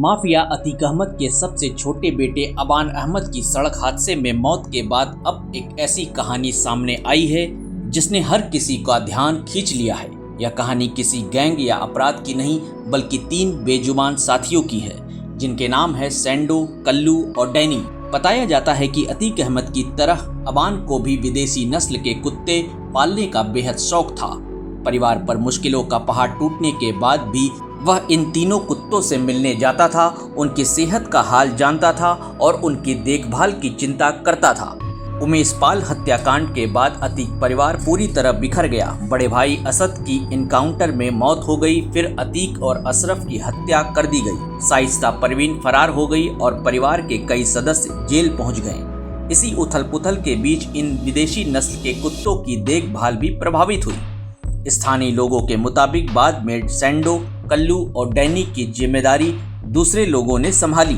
Mafia Atiq Ahmad के सबसे छोटे बेटे अबान अहमद की सड़क हादसे में मौत के बाद अब एक ऐसी कहानी सामने आई है जिसने हर किसी का ध्यान खींच लिया है। यह कहानी किसी गैंग या अपराध की नहीं बल्कि 3 बेजुबान साथियों की है जिनके नाम है सैंडो, कल्लू और डैनी। बताया जाता है कि अतीक अहमद की तरह अबान को भी विदेशी नस्ल के कुत्ते पालने का बेहद शौक था। परिवार पर मुश्किलों का पहाड़ टूटने के बाद भी वह इन तीनों कुत्तों से मिलने जाता था, उनकी सेहत का हाल जानता था और उनकी देखभाल की चिंता करता था। उमेश पाल हत्याकांड के बाद अतीक परिवार पूरी तरह बिखर गया। बड़े भाई असद की इनकाउंटर में मौत हो गई, फिर अतीक और अशरफ की हत्या कर दी गई। शाइस्ता परवीन फरार हो गई और परिवार के कई सदस्य जेल पहुंच गए। इसी उथल पुथल के बीच इन विदेशी नस्ल के कुत्तों की देखभाल भी प्रभावित हुई। स्थानीय लोगों के मुताबिक बाद में सैंडो, कल्लू और डैनी की जिम्मेदारी दूसरे लोगों ने संभाली,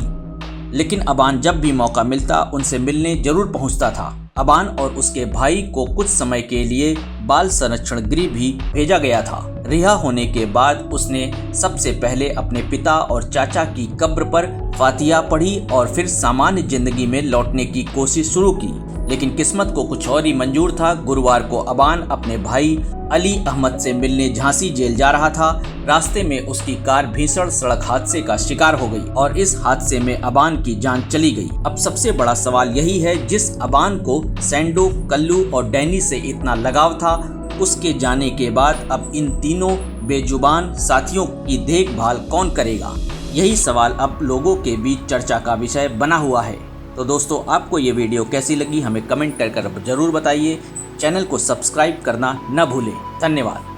लेकिन अबान जब भी मौका मिलता उनसे मिलने जरूर पहुंचता था। अबान और उसके भाई को कुछ समय के लिए बाल संरक्षण गृह भी भेजा गया था। रिहा होने के बाद उसने सबसे पहले अपने पिता और चाचा की कब्र पर फातिहा पढ़ी और फिर सामान्य जिंदगी में लौटने की कोशिश शुरू की, लेकिन किस्मत को कुछ और ही मंजूर था। गुरुवार को अबान अपने भाई अली अहमद से मिलने झांसी जेल जा रहा था। रास्ते में उसकी कार भीषण सड़क हादसे का शिकार हो गई और इस हादसे में अबान की जान चली गई। अब सबसे बड़ा सवाल यही है, जिस अबान को सैंडो, कल्लू और डैनी से इतना लगाव था, उसके जाने के बाद अब इन तीनों बेजुबान साथियों की देखभाल कौन करेगा? यही सवाल अब लोगों के बीच चर्चा का विषय बना हुआ है। तो दोस्तों, आपको ये वीडियो कैसी लगी हमें कमेंट कर जरूर बताइए। चैनल को सब्सक्राइब करना न भूलें। धन्यवाद।